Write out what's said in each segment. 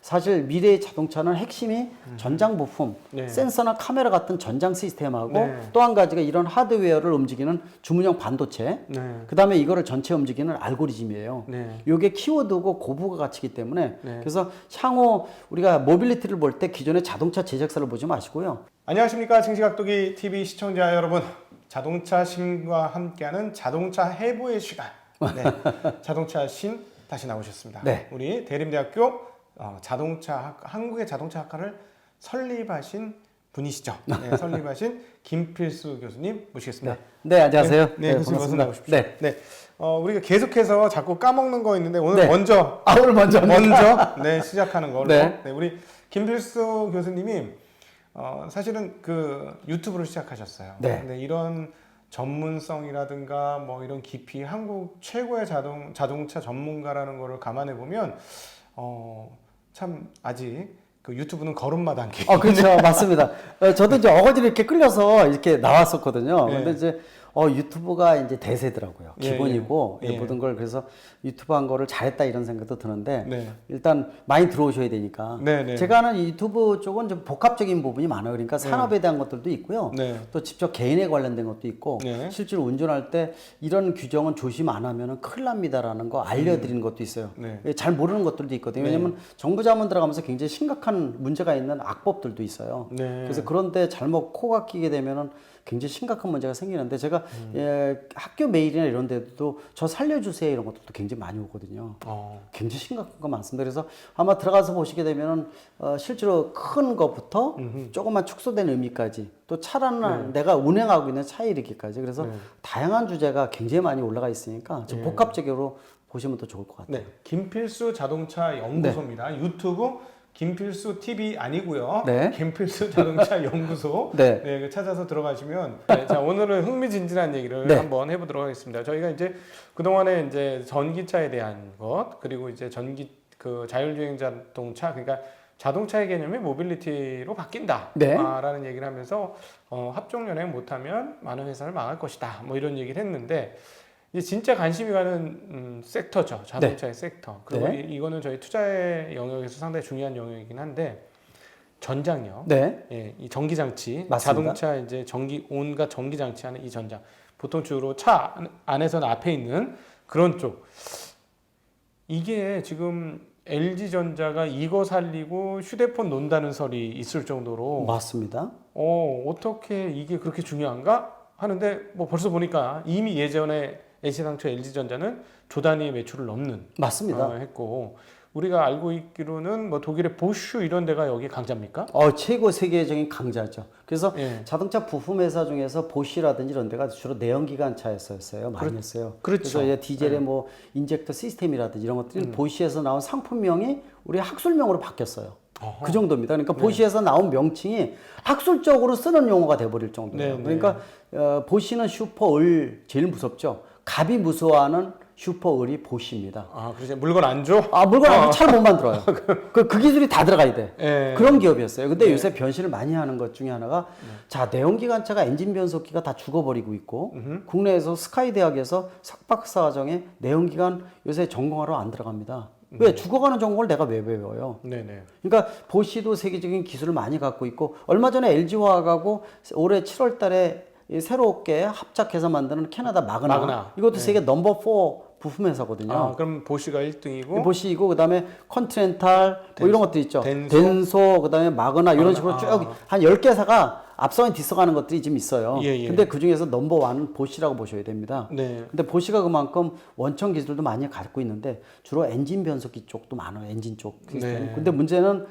사실 미래의 자동차는 핵심이 전장 부품, 네. 센서나 카메라 같은 전장 시스템하고 네. 또 한 가지가 이런 하드웨어를 움직이는 주문형 반도체, 네. 그다음에 이거를 전체 움직이는 알고리즘이에요. 네. 이게 키워드고 고부가 가치이기 때문에 네. 그래서 향후 우리가 모빌리티를 볼 때 기존의 자동차 제작사를 보지 마시고요. 안녕하십니까 징시각도기 TV 시청자 여러분, 자동차 신과 함께하는 자동차 해부의 시간. 네. 자동차 신 다시 나오셨습니다. 네. 우리 대림대학교 한국의 자동차 학과를 설립하신 분이시죠. 네, 설립하신 김필수 교수님 모시겠습니다. 네, 안녕하세요. 네, 교수님 어서 반갑습니다. 나오십시오. 네. 네. 우리가 계속해서 자꾸 까먹는 거 있는데 오늘 네. 먼저 오늘 먼저 네, 시작하는 걸로. 네. 네, 우리 김필수 교수님이 사실은 그 유튜브를 시작하셨어요. 네. 근데 이런 전문성이라든가 뭐 이런 깊이 한국 최고의 자동차 전문가라는 거를 감안해 보면 참 아직 그 유튜브는 걸음마 단계. 그렇죠. 맞습니다. 저도 이제 어거지로 이렇게 끌려서 이렇게 나왔었거든요. 네. 근데 이제 유튜브가 이제 대세더라고요. 예, 기본이고 예. 모든 걸 그래서 유튜브 한 거를 잘했다 이런 생각도 드는데 네. 일단 많이 들어오셔야 되니까 네, 네. 제가 하는 유튜브 쪽은 좀 복합적인 부분이 많아요. 그러니까 산업에 대한 것들도 있고요. 네. 또 직접 개인에 관련된 것도 있고 네. 실제로 운전할 때 이런 규정은 조심 안 하면 큰일 납니다라는 거 알려드리는 것도 있어요. 네. 잘 모르는 것들도 있거든요. 왜냐면 정부 자문 들어가면서 굉장히 심각한 문제가 있는 악법들도 있어요. 네. 그래서 그런데 잘못 코가 끼게 되면은 굉장히 심각한 문제가 생기는데 제가 학교 메일이나 이런 데도 저 살려주세요 이런 것들도 굉장히 많이 오거든요. 굉장히 심각한 거 많습니다. 그래서 아마 들어가서 보시게 되면은 실제로 큰 것부터 조금만 축소된 의미까지 또 차라는 내가 운행하고 있는 차에 이르기까지 그래서 다양한 주제가 굉장히 많이 올라가 있으니까 좀 복합적으로 보시면 더 좋을 것 같아요. 네. 김필수 자동차 연구소입니다. 유튜브 김필수 TV 아니고요. 네. 김필수 자동차 연구소. 네. 네, 찾아서 들어가시면. 네, 자, 오늘은 흥미진진한 얘기를 네. 한번 해보도록 하겠습니다. 저희가 이제 그동안에 이제 전기차에 대한 것, 그리고 이제 자율주행 자동차, 그러니까 자동차의 개념이 모빌리티로 바뀐다. 네. 라는 얘기를 하면서 합종연행 못하면 많은 회사를 망할 것이다. 뭐 이런 얘기를 했는데 이제 진짜 관심이 가는 섹터죠. 자동차의 섹터. 그리고 네. 이거는 저희 투자의 영역에서 상당히 중요한 영역이긴 한데 전장력. 네. 예, 이 전기 장치. 맞습니다. 자동차 이제 온갖 전기 장치하는 이 전장. 보통 주로 차 안에서는 앞에 있는 그런 쪽. 이게 지금 LG전자가 이거 살리고 휴대폰 논다는 설이 있을 정도로 맞습니다. 어떻게 이게 그렇게 중요한가 하는데 뭐 벌써 보니까 이미 예전에 애시당초 LG전자는 조 단위의 매출을 넘는 맞습니다. 했고 우리가 알고 있기로는 뭐 독일의 보슈 이런 데가 여기 강자입니까? 최고 세계적인 강자죠. 그래서 예. 자동차 부품 회사 중에서 보쉬라든지 이런 데가 주로 내연기관차였어요. 많이 했어요. 그렇죠. 그래서 디젤의 뭐 인젝터 시스템이라든지 이런 것들이 보쉬에서 나온 상품명이 우리 학술명으로 바뀌었어요. 그 정도입니다. 그러니까 보쉬에서 나온 명칭이 학술적으로 쓰는 용어가 돼버릴 정도예요. 네, 그러니까 보쉬는 슈퍼을 제일 무섭죠. 갑이 무서워하는 슈퍼을이 보쉬입니다. 그래서 물건 안 줘? 물건 안 차를 못 만들어요. 그 기술이 다 들어가야 돼. 예. 그런 기업이었어요. 근데 요새 변신을 많이 하는 것 중에 하나가 자, 내연기관차가 엔진 변속기가 다 죽어버리고 있고 국내에서 스카이 대학에서 석박사과정에 내연기관 요새 전공하러 안 들어갑니다. 왜? 죽어가는 전공을 내가 왜 배워요? 네네. 그러니까 보쉬도 세계적인 기술을 많이 갖고 있고 얼마 전에 LG화학하고 올해 7월 달에 새롭게 합작해서 만드는 캐나다 마그나. 이것도 세계 넘버 4 부품 회사거든요. 그럼 보쉬가 1등이고 보쉬이고 그다음에 컨티넨탈 뭐 이런 것도 있죠. 덴소? 덴소 그다음에 마그나 이런 식으로 쭉 한 10개사가 앞서가는 뒤서가는 것들이 지금 있어요. 예. 근데 그중에서 넘버 1은 보쉬라고 보셔야 됩니다. 네. 근데 보쉬가 그만큼 원천 기술도 많이 갖고 있는데 주로 엔진 변속기 쪽도 많아요. 엔진 쪽 시스템. 네. 근데 문제는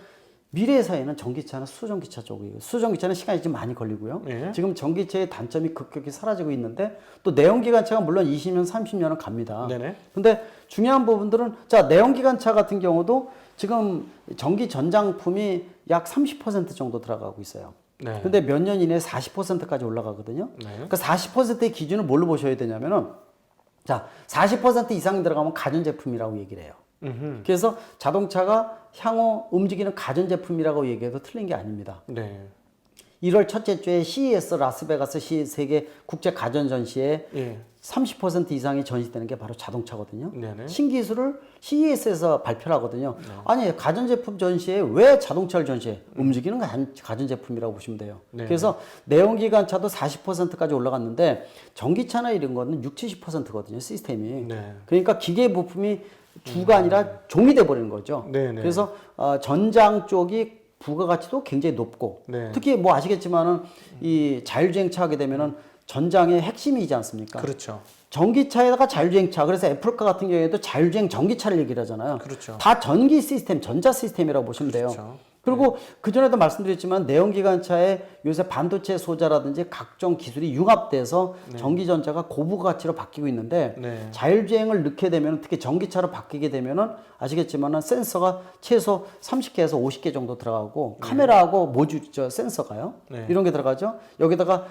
미래사에는 전기차는 수소전기차 쪽이에요. 수소전기차는 시간이 좀 많이 걸리고요. 예. 지금 전기차의 단점이 급격히 사라지고 있는데 또 내연기관차가 물론 20년, 30년은 갑니다. 네네. 근데 중요한 부분들은 자, 내연기관차 같은 경우도 지금 전기 전장품이 약 30% 정도 들어가고 있어요. 네. 근데 몇 년 이내에 40%까지 올라가거든요. 네. 그러니까 40%의 기준을 뭘로 보셔야 되냐면은 자, 40% 이상 들어가면 가전제품이라고 얘기를 해요. 그래서 자동차가 향후 움직이는 가전제품이라고 얘기해도 틀린 게 아닙니다. 네. 1월 첫째 주에 CES 라스베가스 세계 국제 가전 전시에 예. 30% 이상이 전시되는 게 바로 자동차거든요. 네네. 신기술을 CES에서 발표를 하거든요. 아니 가전제품 전시에 왜 자동차를 전시해? 움직이는 가전제품이라고 보시면 돼요. 네. 그래서 내연기관차도 40%까지 올라갔는데 전기차나 이런 거는 70-80%거든요. 시스템이. 네. 그러니까 기계 부품이 주가 아니라 종이 돼버리는 거죠. 네네. 그래서 전장 쪽이 부가가치도 굉장히 높고 네. 특히 뭐 아시겠지만은 이 자율주행차 하게 되면은 전장의 핵심이지 않습니까? 그렇죠. 전기차에다가 자율주행차. 그래서 애플카 같은 경우에도 자율주행 전기차를 얘기를 하잖아요. 그렇죠. 다 전기 시스템, 전자 시스템이라고 보시면 돼요. 그렇죠. 그리고 그전에도 말씀드렸지만 내연기관차에 요새 반도체 소자라든지 각종 기술이 융합돼서 전기전자가 고부가 가치로 바뀌고 있는데 네. 자율주행을 넣게 되면 특히 전기차로 바뀌게 되면은 아시겠지만은 센서가 최소 30개에서 50개 정도 들어가고 카메라하고 모듈 센서가요. 네. 이런 게 들어가죠. 여기다가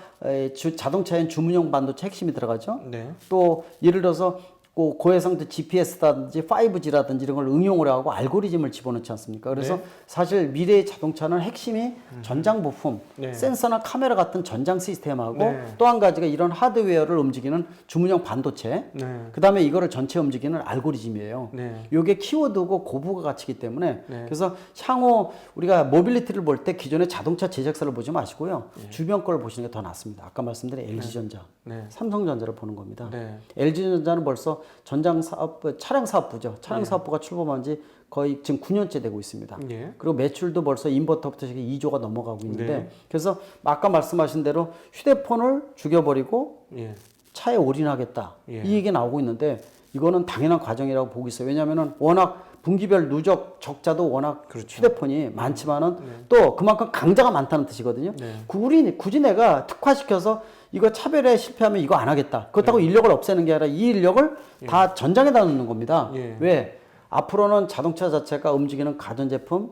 자동차엔 주문형 반도체 핵심이 들어가죠. 네. 또 예를 들어서 고해상도 GPS라든지 5G라든지 이런 걸 응용을 하고 알고리즘을 집어넣지 않습니까? 그래서 네. 사실 미래의 자동차는 핵심이 전장 부품, 네. 센서나 카메라 같은 전장 시스템하고 네. 또 한 가지가 이런 하드웨어를 움직이는 주문형 반도체, 네. 그다음에 이거를 전체 움직이는 알고리즘이에요. 네. 이게 키워드고 고부가 가치이기 때문에 네. 그래서 향후 우리가 모빌리티를 볼 때 기존의 자동차 제작사를 보지 마시고요. 주변 걸 보시는 게 더 낫습니다. 아까 말씀드린 LG전자, 네. 삼성전자를 보는 겁니다. 네. LG전자는 벌써 전장 사업부, 차량 사업부죠. 차량 사업부가 출범한 지 거의 지금 9년째 되고 있습니다. 예. 그리고 매출도 벌써 인버터부터 2조가 넘어가고 있는데 네. 그래서 아까 말씀하신 대로 휴대폰을 죽여버리고 예. 차에 올인하겠다. 예. 이 얘기 나오고 있는데 이거는 당연한 과정이라고 보고 있어요. 왜냐하면 워낙 분기별 누적 적자도 워낙 그렇죠. 휴대폰이 많지만은 또 그만큼 강자가 많다는 뜻이거든요. 네. 굳이 내가 특화시켜서 이거 차별에 실패하면 이거 안 하겠다. 그렇다고 인력을 없애는 게 아니라 이 인력을 다 전장에다 넣는 겁니다. 예. 왜? 앞으로는 자동차 자체가 움직이는 가전제품,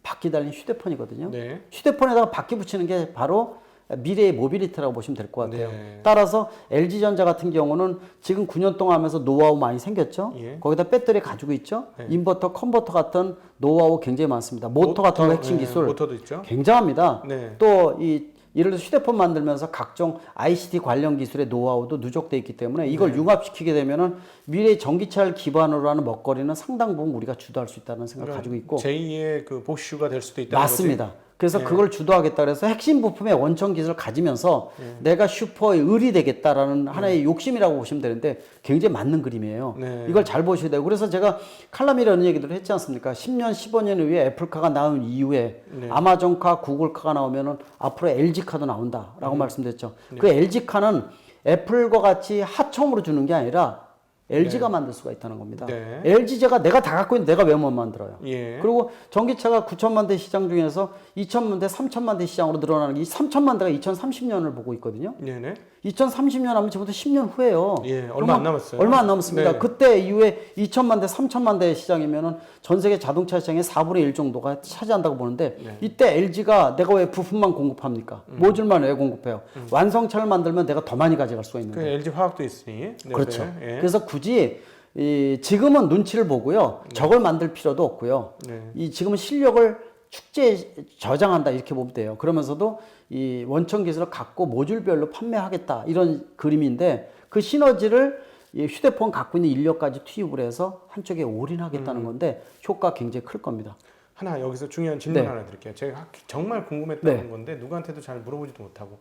바퀴 달린 휴대폰이거든요. 네. 휴대폰에다가 바퀴 붙이는 게 바로 미래의 모빌리티라고 보시면 될 것 같아요. 네. 따라서 LG전자 같은 경우는 지금 9년 동안 하면서 노하우 많이 생겼죠. 예. 거기다 배터리 가지고 있죠. 네. 인버터, 컨버터 같은 노하우 굉장히 많습니다. 모터 같은 거 핵심 네. 기술 모터도 있죠. 굉장합니다. 네. 또 예를 들어 휴대폰 만들면서 각종 ICT 관련 기술의 노하우도 누적돼 있기 때문에 이걸 네. 융합시키게 되면은 미래의 전기차를 기반으로 하는 먹거리는 상당 부분 우리가 주도할 수 있다는 생각을 가지고 있고 제2의 그 보슈가 될 수도 있다는 맞습니다. 그래서 네. 그걸 주도하겠다 그래서 핵심 부품의 원천 기술을 가지면서 내가 슈퍼의 을이 되겠다라는 하나의 욕심이라고 보시면 되는데 굉장히 맞는 그림이에요. 네. 이걸 잘 보셔야 돼요. 그래서 제가 칼럼이라는 얘기들을 했지 않습니까? 10년, 15년 후에 애플카가 나온 이후에 네. 아마존카, 구글카가 나오면은 앞으로 LG카도 나온다라고 말씀드렸죠. 그 LG카는 애플과 같이 하청으로 주는 게 아니라 LG가 만들 수가 있다는 겁니다. 네. LG가 내가 다 갖고 있는데 내가 왜 못 만들어요? 예. 그리고 전기차가 9천만 대 시장 중에서 2천만 대, 3천만 대 시장으로 늘어나는 이 3천만 대가 2030년을 보고 있거든요. 네네. 2030년 하면 지금부터 10년 후예요. 예, 얼마 안 남았어요. 얼마 안 남았습니다. 네. 그때 이후에 2천만 대, 3천만 대 시장이면은 전 세계 자동차 시장의 4분의 1 정도가 차지한다고 보는데 네. 이때 LG가 내가 왜 부품만 공급합니까? 모듈만 왜 공급해요? 완성차를 만들면 내가 더 많이 가져갈 수가 있는데. 그 LG 화학도 있으니. 네네. 그렇죠. 예. 그래서 굳이 지금은 눈치를 보고요. 저걸 만들 필요도 없고요. 네. 지금은 실력을 저장한다 이렇게 보면 돼요. 그러면서도 이 원천 기술을 갖고 모듈별로 판매하겠다 이런 그림인데 그 시너지를 이 휴대폰 갖고 있는 인력까지 투입을 해서 한쪽에 올인하겠다는 건데 효과 굉장히 클 겁니다. 하나 여기서 중요한 질문 네. 하나 드릴게요. 제가 정말 궁금했던 네. 건데 누구한테도 잘 물어보지도 못하고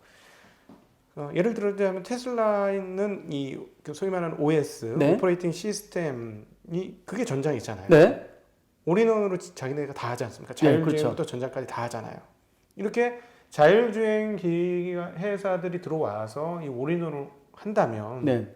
예를 들자면 테슬라는 그 소위 말하는 OS, 네. 오퍼레이팅 시스템이 그게 전장이잖아요. 네. 올인원으로 자기네가 다 하지 않습니까? 네, 자율주행부터 그렇죠. 전장까지 다 하잖아요. 이렇게 자율주행 회사들이 들어와서 이 올인원을 한다면 네.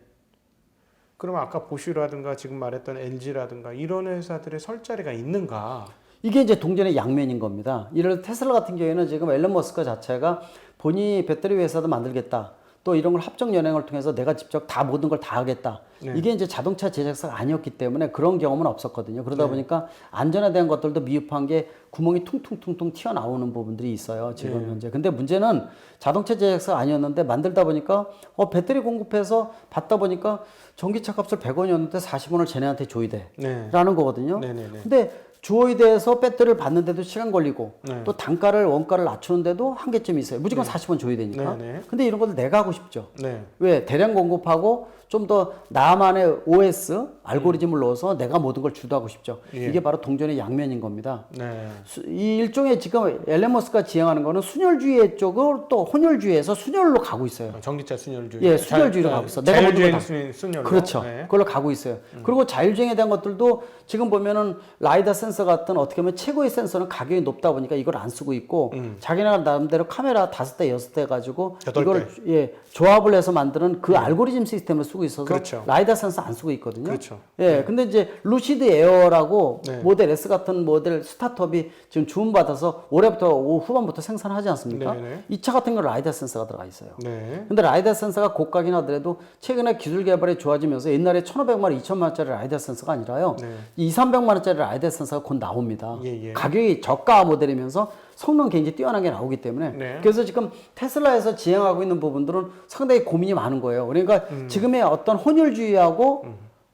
그러면 아까 보슈라든가 지금 말했던 LG라든가 이런 회사들의 설 자리가 있는가? 이게 이제 동전의 양면인 겁니다. 예를 들어 테슬라 같은 경우에는 지금 앨런 머스크 자체가 본인이 배터리 회사도 만들겠다. 또 이런 걸 합종 연행을 통해서 내가 직접 다 모든 걸 다 하겠다. 네. 이게 이제 자동차 제작사가 아니었기 때문에 그런 경험은 없었거든요. 그러다 보니까 안전에 대한 것들도 미흡한 게 구멍이 퉁퉁퉁퉁 튀어나오는 부분들이 있어요. 지금 현재. 근데 문제는 자동차 제작사가 아니었는데 만들다 보니까 배터리 공급해서 받다 보니까 전기차 값을 100원이었는데 40원을 쟤네한테 줘야 돼. 네. 라는 거거든요. 네네네. 근데 주어이드에서 배터리를 받는데도 시간 걸리고 네. 또 단가를 원가를 낮추는데도 한계점이 있어요. 무조건 40원 줘야 되니까. 네. 근데 이런 것들 내가 하고 싶죠. 네. 왜? 대량 공급하고 좀 더 나만의 OS 알고리즘을 넣어서 내가 모든 걸 주도하고 싶죠. 예. 이게 바로 동전의 양면인 겁니다. 네. 이 일종의 지금 앨런 머스크가 지향하는 거는 순혈주의 쪽으로 또 혼혈주의에서 순혈로 가고 있어요. 전기차 순혈주의. 예, 순혈주의로 가고 있어. 내가 모든 걸 다. 순혈로. 그렇죠. 네. 그걸로 가고 있어요. 그리고 자율주행에 대한 것들도 지금 보면은 라이다 센서 같은 어떻게 보면 최고의 센서는 가격이 높다 보니까 이걸 안 쓰고 있고 자기네가 나름대로 카메라 5대, 6대 가지고 8대. 이걸 조합을 해서 만드는 그 알고리즘 시스템을 쓰고 있어서 그렇죠. 라이다 센서 안 쓰고 있거든요. 그렇죠. 예, 근데 이제 루시드 에어라고 네. 모델 S 같은 모델 스타트업이 지금 주문받아서 올해부터 후반부터 생산하지 않습니까? 네네. 이 차 같은 건 라이다 센서가 들어가 있어요. 네. 근데 라이다 센서가 고가긴 하더라도 최근에 기술 개발이 좋아지면서 옛날에 1,500만 원, 2,000만 원짜리 라이다 센서가 아니라요. 네. 2,300만 원짜리 라이다 센서가 곧 나옵니다. 예. 가격이 저가 모델이면서 성능 굉장히 뛰어나게 나오기 때문에 네. 그래서 지금 테슬라에서 지향하고 있는 부분들은 상당히 고민이 많은 거예요. 그러니까 지금의 어떤 혼혈주의하고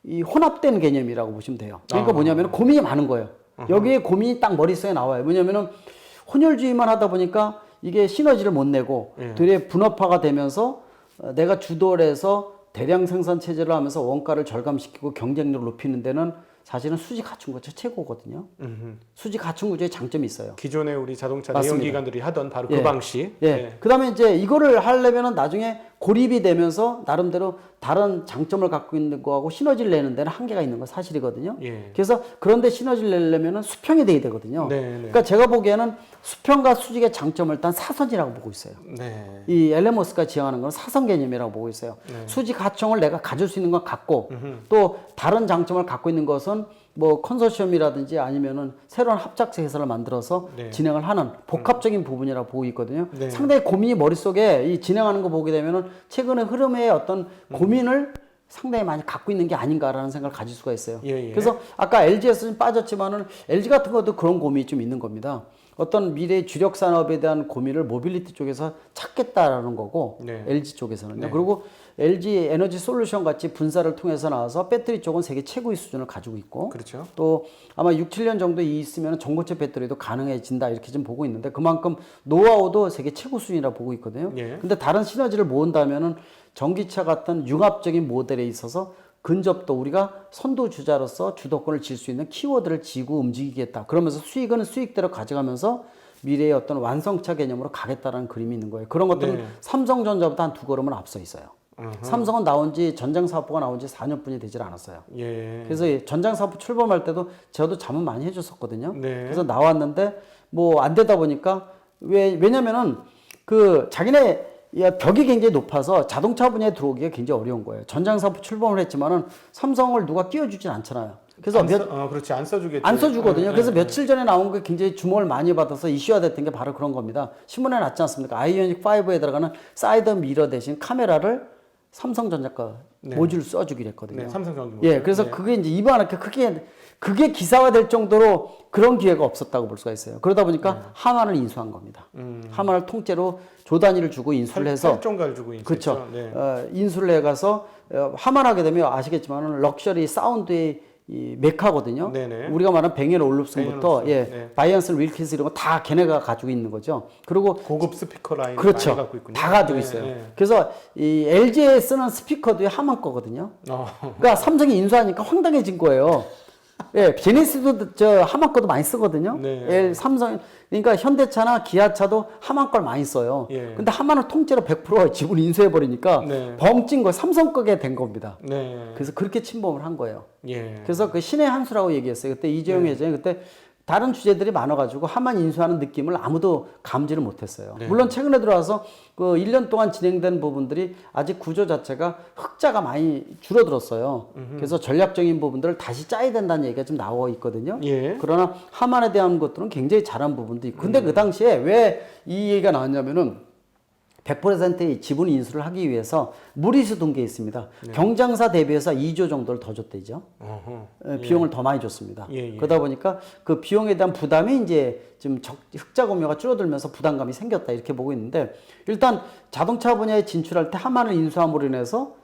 이 혼합된 개념이라고 보시면 돼요. 그러니까 뭐냐면 고민이 많은 거예요. 여기에 고민이 딱 머릿속에 나와요. 뭐냐면은 혼혈주의만 하다 보니까 이게 시너지를 못 내고 되레 분업화가 되면서 내가 주도를 해서 대량 생산 체제를 하면서 원가를 절감시키고 경쟁력을 높이는 데는 사실은 수지 갖춘 구조 최고거든요. 수지 갖춘 구조에 장점이 있어요. 기존에 우리 자동차 맞습니다. 내연기관들이 하던 바로 예. 그 방식. 예. 네. 그다음에 이제 이거를 하려면은 나중에 고립이 되면서 나름대로 다른 장점을 갖고 있는 거하고 시너지를 내는 데는 한계가 있는 건 사실이거든요. 예. 그래서 그런데 시너지를 내려면은 수평이 돼야 되거든요. 네. 그러니까 제가 보기에는 수평과 수직의 장점을 일단 사선이라고 보고 있어요. 네. 이 앨런 머스크가 지향하는 건 사선 개념이라고 보고 있어요. 수직 하청을 내가 가질 수 있는 건 갖고 또 다른 장점을 갖고 있는 것은 뭐 컨소시엄이라든지 아니면은 새로운 합작사 회사를 만들어서 네. 진행을 하는 복합적인 부분이라고 보고 있거든요. 네. 상당히 고민이 머릿속에 이 진행하는 거 보게 되면은 최근의 흐름의 어떤 고민을 상당히 많이 갖고 있는 게 아닌가라는 생각을 가질 수가 있어요. 예. 그래서 아까 LG에서 좀 빠졌지만은 LG 같은 것도 그런 고민이 좀 있는 겁니다. 어떤 미래의 주력 산업에 대한 고민을 모빌리티 쪽에서 찾겠다라는 거고 네. LG 쪽에서는요. 네. 그리고 LG 에너지 솔루션 같이 분사를 통해서 나와서 배터리 쪽은 세계 최고의 수준을 가지고 있고 그렇죠. 또 아마 6, 7년 정도 있으면 전고체 배터리도 가능해진다 이렇게 좀 보고 있는데 그만큼 노하우도 세계 최고 수준이라 보고 있거든요. 예. 근데 다른 시너지를 모은다면은 전기차 같은 융합적인 모델에 있어서 근접도 우리가 선도주자로서 주도권을 질 수 있는 키워드를 쥐고 움직이겠다. 그러면서 수익은 수익대로 가져가면서 미래의 어떤 완성차 개념으로 가겠다라는 그림이 있는 거예요. 그런 것들은 네. 삼성전자보다 한 2걸음은 앞서 있어요. 삼성은 나온 지 전장사업부가 나온 지 4년뿐이 되질 않았어요. 예. 그래서 이 전장사업부 출범할 때도 저도 자문 많이 해줬었거든요. 네. 그래서 나왔는데 뭐 안 되다 보니까 왜냐면은 그 자기네 벽이 굉장히 높아서 자동차 분야에 들어오기가 굉장히 어려운 거예요. 전장사업부 출범을 했지만은 삼성을 누가 끼워주진 않잖아요. 그래서 그렇지 안 써주겠죠. 안 써주거든요. 네, 그래서 네. 며칠 전에 나온 게 굉장히 주목을 많이 받아서 이슈화 됐던 게 바로 그런 겁니다. 신문에 났지 않습니까? 아이오닉 5에 들어가는 사이드 미러 대신 카메라를 삼성전자 거 네. 모듈 써주기로 했거든요. 네, 삼성 전기. 예, 그래서 그게 이제 이번에 그게 기사화될 정도로 그런 기회가 없었다고 볼 수가 있어요. 그러다 보니까 하만을 인수한 겁니다. 하만을 통째로 조 단위를 주고 인수를 해서 8종가를 주고 인수했죠. 그렇죠. 네. 인수를 해가서 하만하게 되면 아시겠지만 럭셔리 사운드의 이 메카거든요. 네네. 우리가 말하는 뱅앤 올룹슨부터 뱅앤 예, 올룹슨, 네. 바이언슨 윌킨스 이런 거 다 걔네가 가지고 있는 거죠. 그리고 고급 스피커 라인 그렇죠. 많이 갖고 있군요. 다 가지고 네, 있어요. 네. 그래서 이 LG에 쓰는 스피커도 하만 거거든요. 그러니까 삼성이 인수하니까 황당해진 거예요. 예, 제네시스도 저 하만 거도 많이 쓰거든요. 네. 예, 삼성 그러니까 현대차나 기아차도 하만 걸 많이 써요. 예. 근데 하만을 통째로 100% 지분 인수해 버리니까 네. 벙찐 거 삼성 거게 된 겁니다. 네. 그래서 그렇게 침범을 한 거예요. 예. 그래서 그 신의 한 수라고 얘기했어요. 그때 이재용 회장이 그때 다른 주제들이 많아가지고 하만 인수하는 느낌을 아무도 감지를 못했어요. 네. 물론 최근에 들어와서 그 1년 동안 진행된 부분들이 아직 구조 자체가 흑자가 많이 줄어들었어요. 그래서 전략적인 부분들을 다시 짜야 된다는 얘기가 좀 나와 있거든요. 예. 그러나 하만에 대한 것들은 굉장히 잘한 부분도 있고. 근데 그 당시에 왜 이 얘기가 나왔냐면은 100%의 지분 인수를 하기 위해서 무리수 둔 게 있습니다. 경장사 대비해서 2조 정도를 더 줬대죠. 비용을 더 많이 줬습니다. 예, 예. 그러다 보니까 그 비용에 대한 부담이 이제 좀 흑자 공여가 줄어들면서 부담감이 생겼다 이렇게 보고 있는데 일단 자동차 분야에 진출할 때 하만을 인수함으로 인해서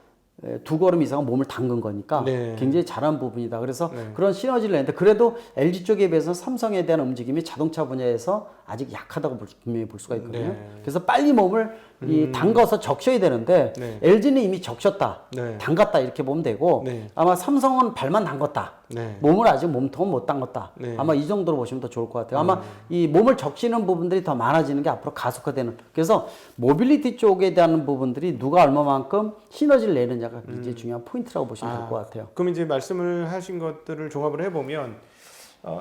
두 걸음 이상은 몸을 담근 거니까 네. 굉장히 잘한 부분이다. 그래서 네. 그런 시너지를 냈는데 그래도 LG 쪽에 비해서 삼성에 대한 움직임이 자동차 분야에서 아직 약하다고 분명히 볼 수가 있거든요. 네. 그래서 빨리 몸을 이 담가서 적셔야 되는데 네. LG는 이미 적셨다, 네. 담갔다 이렇게 보면 되고 네. 아마 삼성은 발만 담갔다. 네. 몸을 아직 몸통은 못 담갔다. 네. 아마 이 정도로 보시면 더 좋을 것 같아요. 아마 이 몸을 적시는 부분들이 더 많아지는 게 앞으로 가속화되는. 그래서 모빌리티 쪽에 대한 부분들이 누가 얼마만큼 시너지를 내느냐가 굉장히 중요한 포인트라고 보시면 될 것 같아요. 그럼 이제 말씀을 하신 것들을 종합을 해보면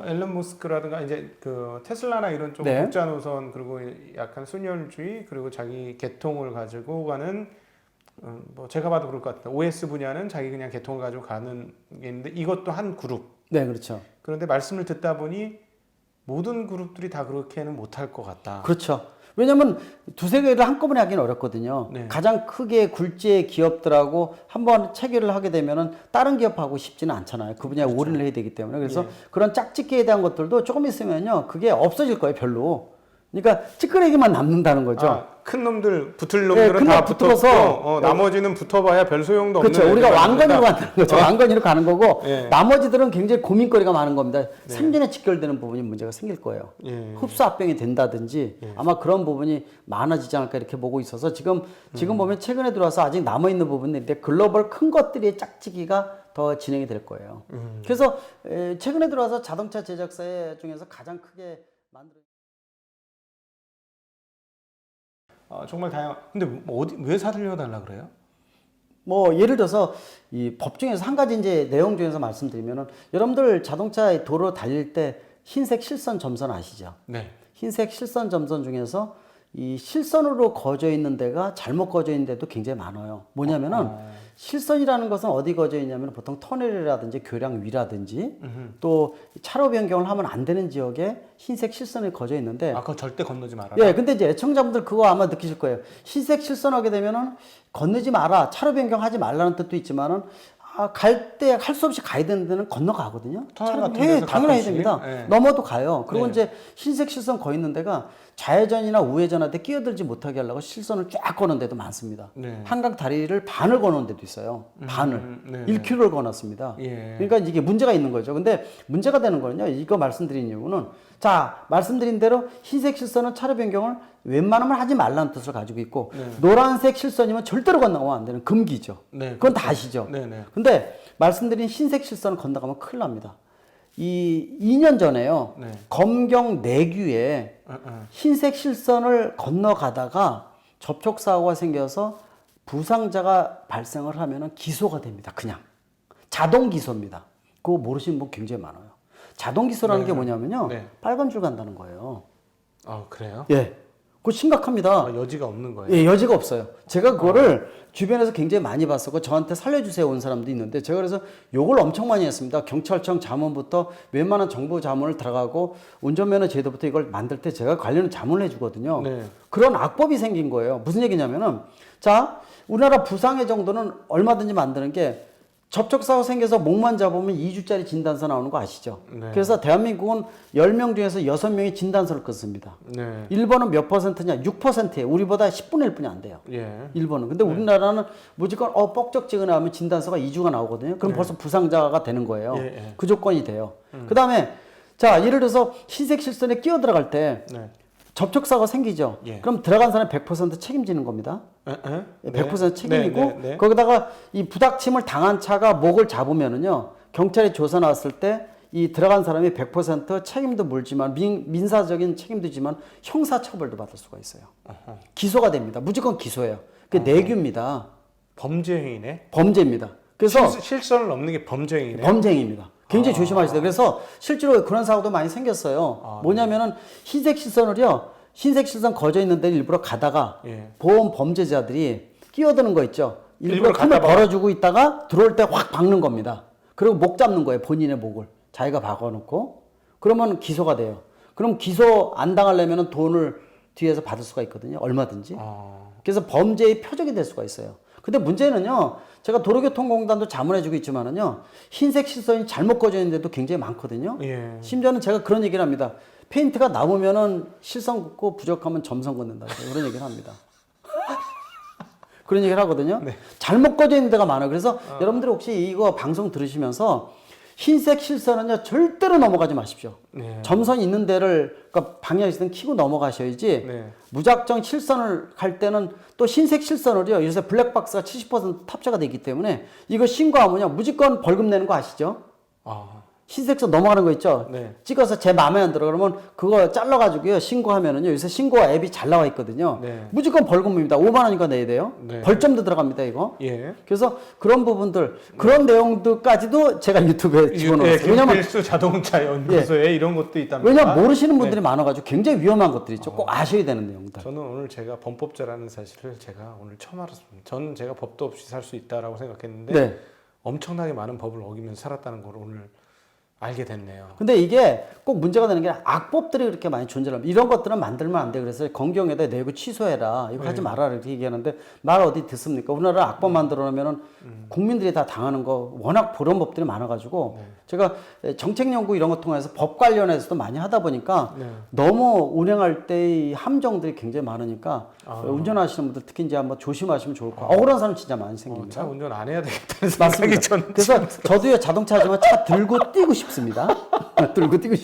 앨런 머스크라든가 이제 그 테슬라나 이런 좀 네. 국자 노선 그리고 약간 순혈주의 그리고 자기 계통을 가지고 가는 뭐 제가 봐도 그럴 것 같아요. OS 분야는 자기 그냥 계통을 가지고 가는 게 있는데 이것도 한 그룹. 네, 그렇죠. 그런데 말씀을 듣다 보니 모든 그룹들이 다 그렇게는 못할 것 같다. 그렇죠. 왜냐면 두세 개를 한꺼번에 하기는 어렵거든요. 네. 가장 크게 굴지의 기업들하고 한번 체결을 하게 되면은 다른 기업하고 쉽지는 않잖아요. 그 분야에 올인을 해야 되기 때문에. 그래서 그런 짝짓기에 대한 것들도 조금 있으면요. 그게 없어질 거예요, 별로. 그러니까 찌끄레기만 남는다는 거죠. 큰 놈들 붙을 네, 놈들은 큰 다 놈 붙어서, 붙었고 나머지는 붙어봐야 별 소용도 없는. 그렇죠. 우리가 애들만 왕건이로 붙는다. 가는 거죠. 왕건이로 가는 거고 예. 나머지들은 굉장히 고민거리가 많은 겁니다. 생존에 직결되는 부분이 문제가 생길 거예요. 예. 흡수 합병이 된다든지 아마 그런 부분이 많아지지 않을까 이렇게 보고 있어서 지금 보면 최근에 들어와서 아직 남아 있는 부분인데 글로벌 큰 것들의 짝짓기가 더 진행이 될 거예요. 그래서 최근에 들어와서 자동차 제작사 중에서 가장 크게 만들어. 정말 다양. 근데 뭐 어디 왜 사들려 달라 그래요? 뭐 예를 들어서 이 법 중에서 한 가지 이제 내용 중에서 말씀드리면은 여러분들 자동차 도로 달릴 때 흰색 실선 점선 아시죠? 네. 흰색 실선 점선 중에서 이 실선으로 거져 있는 데가 잘못 거져 있는 데도 굉장히 많아요. 뭐냐면은 실선이라는 것은 어디 거져 있냐면 보통 터널이라든지 교량 위라든지 또 차로 변경을 하면 안 되는 지역에 흰색 실선이 거져 있는데 그거 절대 건너지 마라. 예, 근데 이제 애청자분들 그거 아마 느끼실 거예요. 흰색 실선하게 되면은 건너지 마라, 차로 변경하지 말라는 뜻도 있지만은 갈 때 할 수 없이 가야 되는 데는 건너가거든요. 터널 같은 예, 데서 당연히 해야 가끔씩. 됩니다. 예. 넘어도 가요. 그리고 네. 이제 흰색 실선 거 있는 데가 좌회전이나 우회전한테 끼어들지 못하게 하려고 실선을 쫙 거는 데도 많습니다. 네. 한강 다리를 반을 거는 데도 있어요. 반을. 네, 1km를 거놨습니다. 예. 그러니까 이게 문제가 있는 거죠. 근데 문제가 되는 거는요. 이거 말씀드린 이유는 자, 말씀드린 대로 흰색 실선은 차로 변경을 웬만하면 하지 말라는 뜻을 가지고 있고 노란색 실선이면 절대로 건너가면 안 되는 금기죠. 네, 그건 다 아시죠. 네네. 근데 말씀드린 흰색 실선을 건너가면 큰일 납니다. 이 2년 전에요. 네. 검경 내규에 흰색 실선을 건너가다가 접촉사고가 생겨서 부상자가 발생을 하면은 기소가 됩니다. 그냥. 자동 기소입니다. 그거 모르시는 분 굉장히 많아요. 자동 기소라는 게 뭐냐면요. 네. 빨간 줄 간다는 거예요. 그래요? 예. 그거 심각합니다. 여지가 없는 거예요. 예, 여지가 없어요. 제가 그거를 주변에서 굉장히 많이 봤었고 저한테 살려주세요 온 사람도 있는데 제가 그래서 욕을 엄청 많이 했습니다. 경찰청 자문부터 웬만한 정부 자문을 들어가고 운전면허 제도부터 이걸 만들 때 제가 관련 자문을 해주거든요. 네. 그런 악법이 생긴 거예요. 무슨 얘기냐면은 자 우리나라 부상의 정도는 얼마든지 만드는 게 접촉사고 생겨서 목만 잡으면 2주짜리 진단서 나오는 거 아시죠? 네. 그래서 대한민국은 10명 중에서 6명이 진단서를 끊습니다. 네. 일본은 몇 퍼센트냐? 6%예요. 우리보다 10분의 1뿐이 안 돼요. 예. 일본은. 근데 우리나라는 무조건 뻑적지근하면 진단서가 2주가 나오거든요. 그럼 벌써 부상자가 되는 거예요. 예, 예. 그 조건이 돼요. 그다음에 자, 예를 들어서 흰색 실선에 끼어 들어갈 때 네. 접촉사고가 생기죠. 예. 그럼 들어간 사람이 100% 책임지는 겁니다. 100% 책임이고 네, 네, 네. 거기다가 이 부닥침을 당한 차가 목을 잡으면은요. 경찰이 조사 나왔을 때 이 들어간 사람이 100% 책임도 물지만 민사적인 책임도 지만 형사 처벌도 받을 수가 있어요. 기소가 됩니다. 무조건 기소예요. 그게 내규입니다. 범죄 행위네. 범죄입니다. 그래서 실선을 넘는 게 범죄 행위네. 범죄행위입니다. 굉장히 조심하셔야 돼요. 그래서 실제로 그런 사고도 많이 생겼어요. 뭐냐면은 흰색 실선을요. 흰색 실선 거져 있는 데를 일부러 가다가 예. 보험 범죄자들이 끼어드는 거 있죠. 일부러 일부러 틈을 가다가. 벌어주고 있다가 들어올 때 확 박는 겁니다. 그리고 목 잡는 거예요. 본인의 목을. 자기가 박아놓고. 그러면 기소가 돼요. 그럼 기소 안 당하려면 돈을 뒤에서 받을 수가 있거든요. 얼마든지. 그래서 범죄의 표적이 될 수가 있어요. 근데 문제는요, 제가 도로교통공단도 자문해주고 있지만은요, 흰색 실선이 잘못 꺼져 있는데도 굉장히 많거든요. 예. 심지어는 제가 그런 얘기를 합니다. 페인트가 남으면은 실선 긋고 부족하면 점선 긋는다. 그런 얘기를 합니다. 그런 얘기를 하거든요. 네. 잘못 꺼져 있는 데가 많아요. 그래서 여러분들이 혹시 이거 방송 들으시면서 흰색 실선은요 절대로 넘어가지 마십시오. 네. 점선 있는 데를 그러니까 방향시든 켜고 넘어가셔야지. 네. 무작정 실선을 갈 때는 또 흰색 실선을요 요새 블랙박스가 70% 탑재가 되기 때문에 이거 신고하면요 무조건 벌금 내는 거 아시죠? 아, 흰색선 넘어가는 거 있죠? 네. 찍어서 제 마음에 안 들어 그러면 그거 잘라가지고요 신고하면은요 요새 신고 앱이 잘 나와 있거든요. 네. 무조건 벌금입니다. 5만 원인가 내야 돼요. 네. 벌점도 들어갑니다 이거. 예. 그래서 그런 부분들 그런 내용들까지도 제가 유튜브에 집어넣었어요. 왜냐면 김필수 자동차 연구소에 이런 것도 있답니다. 왜냐면 모르시는 분들이 많아가지고 굉장히 위험한 것들이 있죠. 꼭 아셔야 되는 내용들. 저는 오늘 제가 범법자라는 사실을 제가 오늘 처음 알았습니다. 저는 제가 법도 없이 살 수 있다라고 생각했는데 네. 엄청나게 많은 법을 어기면서 살았다는 걸 오늘 알게 됐네요. 근데 이게 꼭 문제가 되는 게 악법들이 그렇게 많이 존재합니다. 이런 것들은 만들면 안 돼. 그래서 검경에다 내고 취소해라. 이거 하지 말아라. 이렇게 얘기하는데 말 어디 듣습니까? 우리나라 악법 만들어 놓으면은 국민들이 다 당하는 거 워낙 그런 법들이 많아가지고 제가 정책 연구 이런 거 통해서 법 관련해서도 많이 하다 보니까 네. 너무 운행할 때의 함정들이 굉장히 많으니까 운전하시는 분들 특히 이제 한번 조심하시면 좋을 것 같아요. 억울한 사람 진짜 많이 생깁니다. 차 운전 안 해야 되겠다는 생각이 맞습니다. 저는 그래서 저도요 자동차지만 차 들고 뛰고 싶습니다. 들고 뛰고